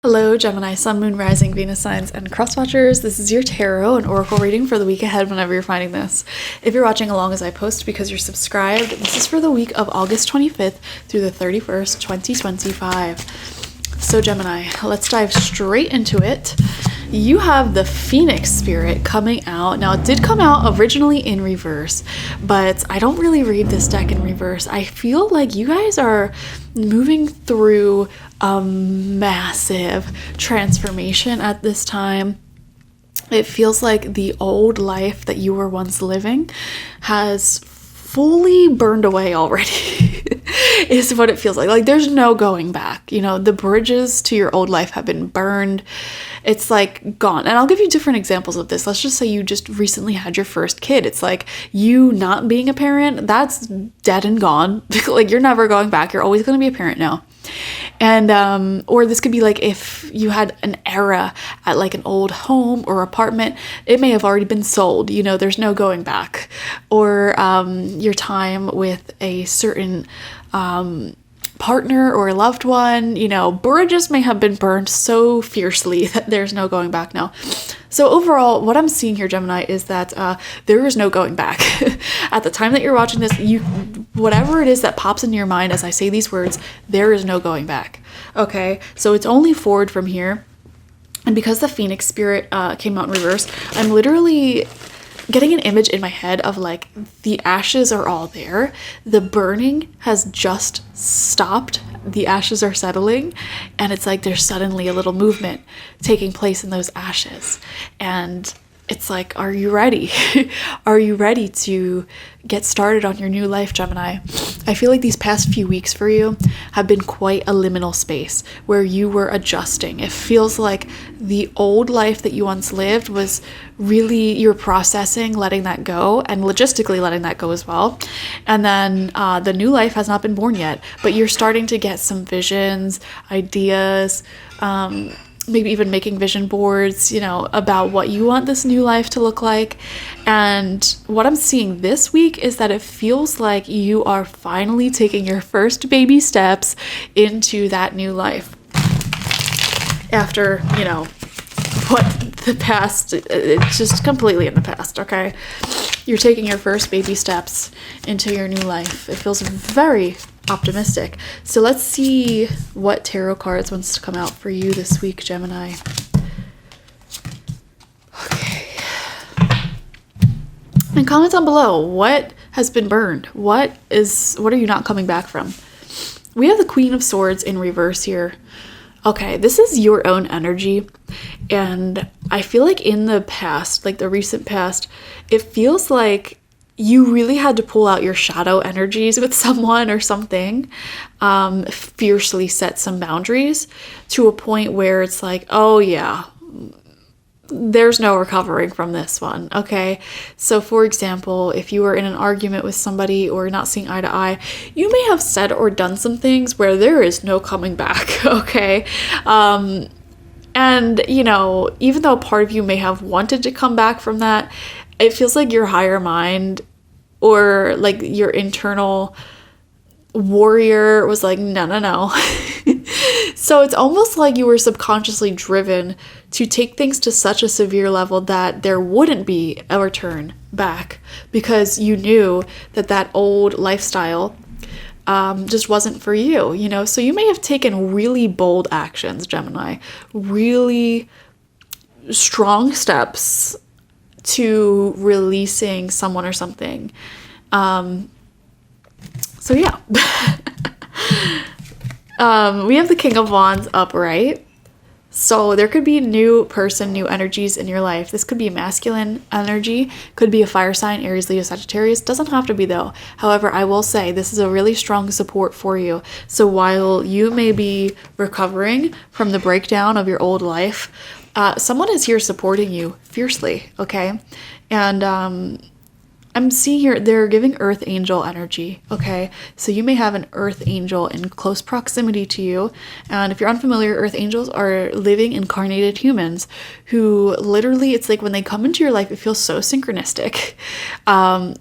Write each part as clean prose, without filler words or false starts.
Hello, Gemini, Sun, Moon, Rising, Venus signs, and cross watchers. This is your tarot and oracle reading for the week ahead whenever you're finding this. If you're watching along as I post because you're subscribed, this is for the week of August 25th through the 31st, 2025. So Gemini, let's dive straight into it. You have the Phoenix spirit coming out. Now, it did come out originally in reverse, but I don't really read this deck in reverse. I feel like you guys are moving through a massive transformation at this time. It feels like the old life that you were once living has fully burned away already is what it feels like. Like there's no going back. You know, the bridges to your old life have been burned. It's like gone. And I'll give you different examples of this. Let's just say you just recently had your first kid. It's like you not being a parent, that's dead and gone. Like you're never going back. You're always going to be a parent now. And or this could be like if you had an era at like an old home or apartment, it may have already been sold, you know, there's no going back. Or your time with a certain partner or a loved one, you know, bridges may have been burned so fiercely that there's no going back now. So overall, what I'm seeing here, Gemini, is that there is no going back. At the time that you're watching this, whatever it is that pops into your mind as I say these words, there is no going back. Okay, so it's only forward from here. And because the Phoenix spirit came out in reverse, I'm literally getting an image in my head of like the ashes are all there. The burning has just stopped. The ashes are settling, and it's like there's suddenly a little movement taking place in those ashes. And it's like, are you ready? Are you ready to get started on your new life, Gemini? I feel like these past few weeks for you have been quite a liminal space where you were adjusting. It feels like the old life that you once lived was really, you're processing, letting that go, and logistically letting that go as well. And then the new life has not been born yet, but you're starting to get some visions, ideas, maybe even making vision boards, you know, about what you want this new life to look like. And what I'm seeing this week is that it feels like you are finally taking your first baby steps into that new life. After, you know, what the past, it's just completely in the past, okay? You're taking your first baby steps into your new life. It feels very optimistic. So let's see what tarot cards wants to come out for you this week, Gemini. Okay. And comment down below, what has been burned? What are you not coming back from? We have the Queen of Swords in reverse here. Okay, this is your own energy. And I feel like in the past, like the recent past, it feels like you really had to pull out your shadow energies with someone or something, fiercely set some boundaries to a point where it's like, oh yeah, there's no recovering from this one, okay? So for example, if you were in an argument with somebody or not seeing eye to eye, you may have said or done some things where there is no coming back, okay? And, you know, even though part of you may have wanted to come back from that, it feels like your higher mind or like your internal warrior was like, no. So it's almost like you were subconsciously driven to take things to such a severe level that there wouldn't be a return back, because you knew that that old lifestyle just wasn't for you, you know? So you may have taken really bold actions, Gemini, really strong steps to releasing someone or something. So yeah. We have the King of Wands upright. So there could be a new person, new energies in your life. This could be a masculine energy, could be a fire sign, Aries, Leo, Sagittarius. Doesn't have to be though. However, I will say this is a really strong support for you. So while you may be recovering from the breakdown of your old life, someone is here supporting you fiercely, okay? And I'm seeing here, they're giving earth angel energy, okay? So you may have an earth angel in close proximity to you. And if you're unfamiliar, earth angels are living incarnated humans who literally, it's like when they come into your life, it feels so synchronistic.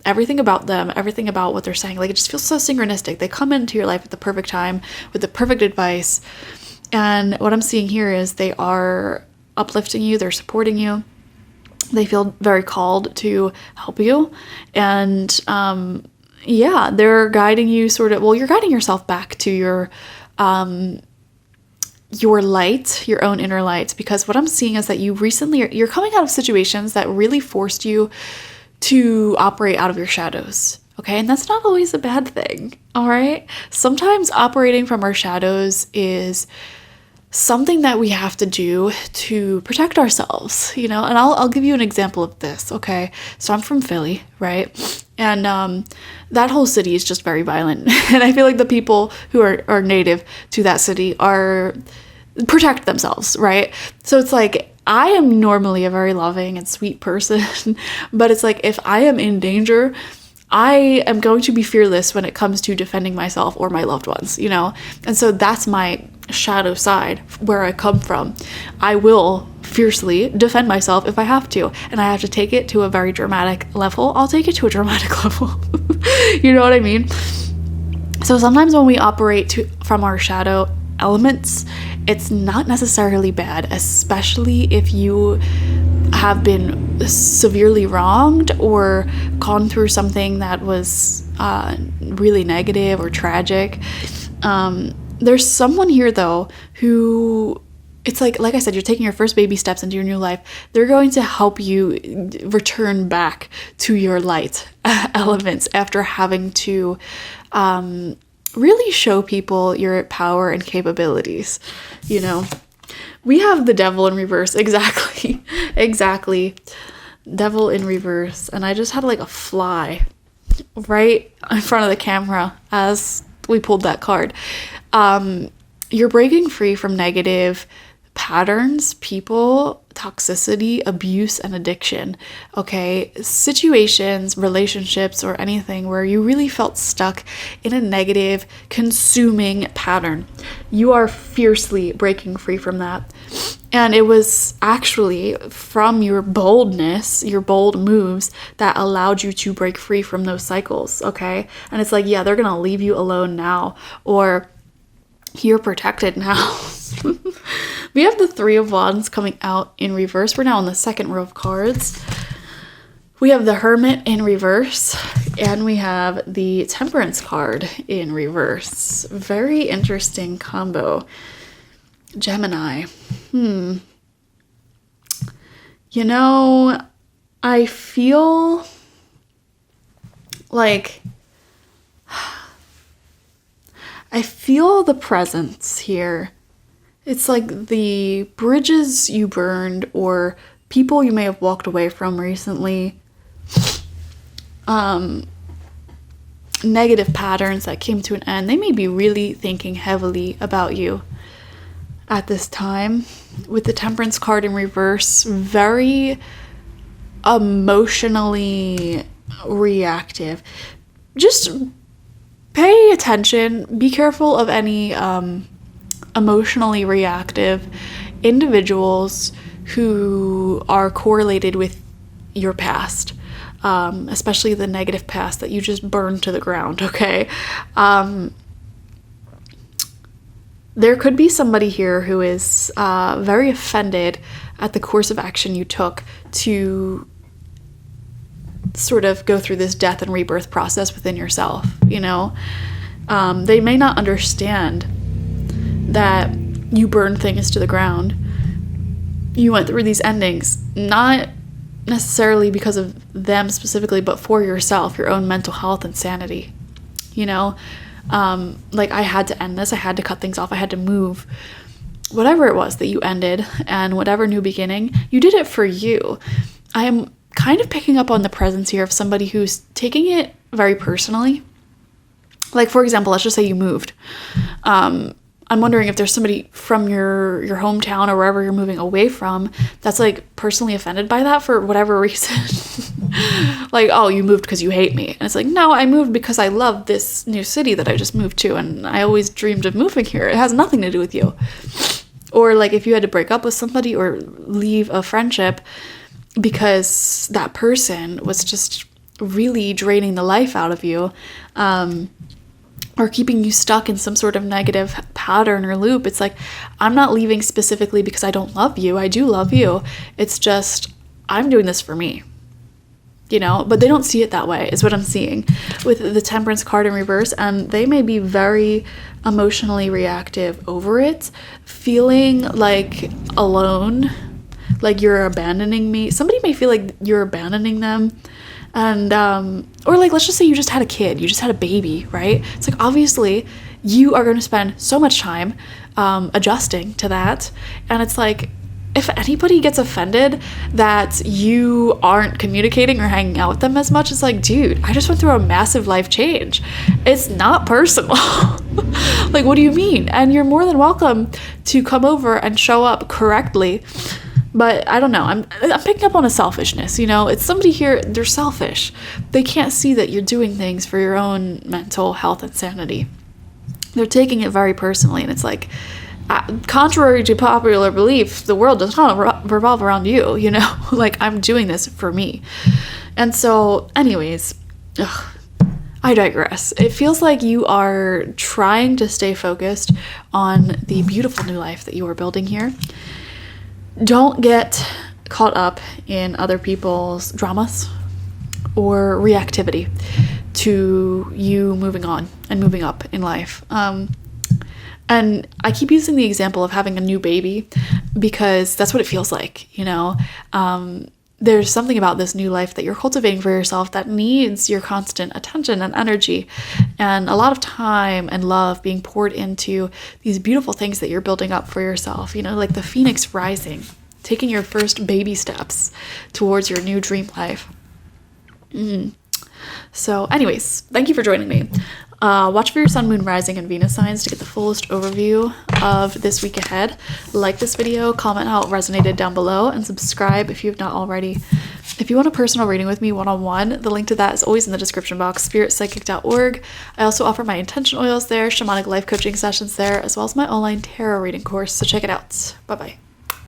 Everything about them, everything about what they're saying, like it just feels so synchronistic. They come into your life at the perfect time with the perfect advice. And what I'm seeing here is they are uplifting you, they're supporting you. They feel very called to help you. And yeah, they're guiding you you're guiding yourself back to your light, your own inner light. Because what I'm seeing is that you're coming out of situations that really forced you to operate out of your shadows. Okay, and that's not always a bad thing, all right? Sometimes operating from our shadows is something that we have to do to protect ourselves, and I'll give you an example of this, okay? So I'm from Philly, right? And that whole city is just very violent. And I feel like the people who are native to that city protect themselves, right? So it's like, I am normally a very loving and sweet person, but it's like, if I am in danger, I am going to be fearless when it comes to defending myself or my loved ones, And so that's my shadow side, where I come from. I will fiercely defend myself if I have to, and I have to take it to a very dramatic level. I'll take it to a dramatic level. You know what I mean? So sometimes when we operate from our shadow elements, it's not necessarily bad, especially if you have been severely wronged or gone through something that was really negative or tragic. There's someone here though who, it's like I said, you're taking your first baby steps into your new life. They're going to help you return back to your light elements after having to really show people your power and capabilities. We have the devil in reverse. Exactly. Devil in reverse. And I just had like a fly right in front of the camera as we pulled that card. You're breaking free from negative patterns, people, toxicity, abuse, and addiction. Okay, situations, relationships, or anything where you really felt stuck in a negative, consuming pattern. You are fiercely breaking free from that. And it was actually from your boldness, your bold moves, that allowed you to break free from those cycles. Okay, and it's like, yeah, they're gonna leave you alone now, or you're protected now. We have the Three of Wands coming out in reverse. We're now on the second row of cards. We have the Hermit in reverse, and we have the Temperance card in reverse. Very interesting combo. Gemini. I feel like the presence here. It's like the bridges you burned or people you may have walked away from recently. Negative patterns that came to an end. They may be really thinking heavily about you at this time. With the Temperance card in reverse, very emotionally reactive. Just pay attention. Be careful of any emotionally reactive individuals who are correlated with your past, especially the negative past that you just burned to the ground, okay? There could be somebody here who is very offended at the course of action you took to sort of go through this death and rebirth process within yourself, They may not understand that you burned things to the ground. You went through these endings, not necessarily because of them specifically, but for yourself, your own mental health and sanity. Like, I had to end this, I had to cut things off, I had to move. Whatever it was that you ended, and whatever new beginning, you did it for you. I am kind of picking up on the presence here of somebody who's taking it very personally. Like, for example, let's just say you moved. I'm wondering if there's somebody from your hometown or wherever you're moving away from that's like personally offended by that for whatever reason. Like, oh, you moved because you hate me. And it's like, no, I moved because I love this new city that I just moved to, and I always dreamed of moving here. It has nothing to do with you. Or like if you had to break up with somebody or leave a friendship because that person was just really draining the life out of you, or keeping you stuck in some sort of negative pattern or loop. It's like, I'm not leaving specifically because I don't love you. I do love you. It's just, I'm doing this for me, you know, but they don't see it that way is what I'm seeing with the Temperance card in reverse. And they may be very emotionally reactive over it, feeling like alone, like you're abandoning me. Somebody may feel like you're abandoning them. And, or like, let's just say you just had a kid, you just had a baby, right? It's like, obviously you are going to spend so much time, adjusting to that. And it's like, if anybody gets offended that you aren't communicating or hanging out with them as much, it's like, dude, I just went through a massive life change. It's not personal. Like, what do you mean? And you're more than welcome to come over and show up correctly. But I don't know, I'm picking up on a selfishness, you know? It's somebody here, they're selfish. They can't see that you're doing things for your own mental health and sanity. They're taking it very personally, and it's like, contrary to popular belief, the world does not revolve around you, you know? Like, I'm doing this for me. And so, anyways, I digress. It feels like you are trying to stay focused on the beautiful new life that you are building here. Don't get caught up in other people's dramas or reactivity to you moving on and moving up in life. And I keep using the example of having a new baby because that's what it feels like, you know? There's something about this new life that you're cultivating for yourself that needs your constant attention and energy and a lot of time and love being poured into these beautiful things that you're building up for yourself, you know, like the phoenix rising, taking your first baby steps towards your new dream life. So anyways, thank you for joining me. Watch for your sun, moon, rising, and Venus signs to get the fullest overview of this week ahead. Like this video, comment how it resonated down below, and subscribe if you have not already. If you want a personal reading with me one-on-one, the link to that is always in the description box, spiritpsychic.org. I also offer my intention oils there, shamanic life coaching sessions there, as well as my online tarot reading course, so check it out. Bye-bye.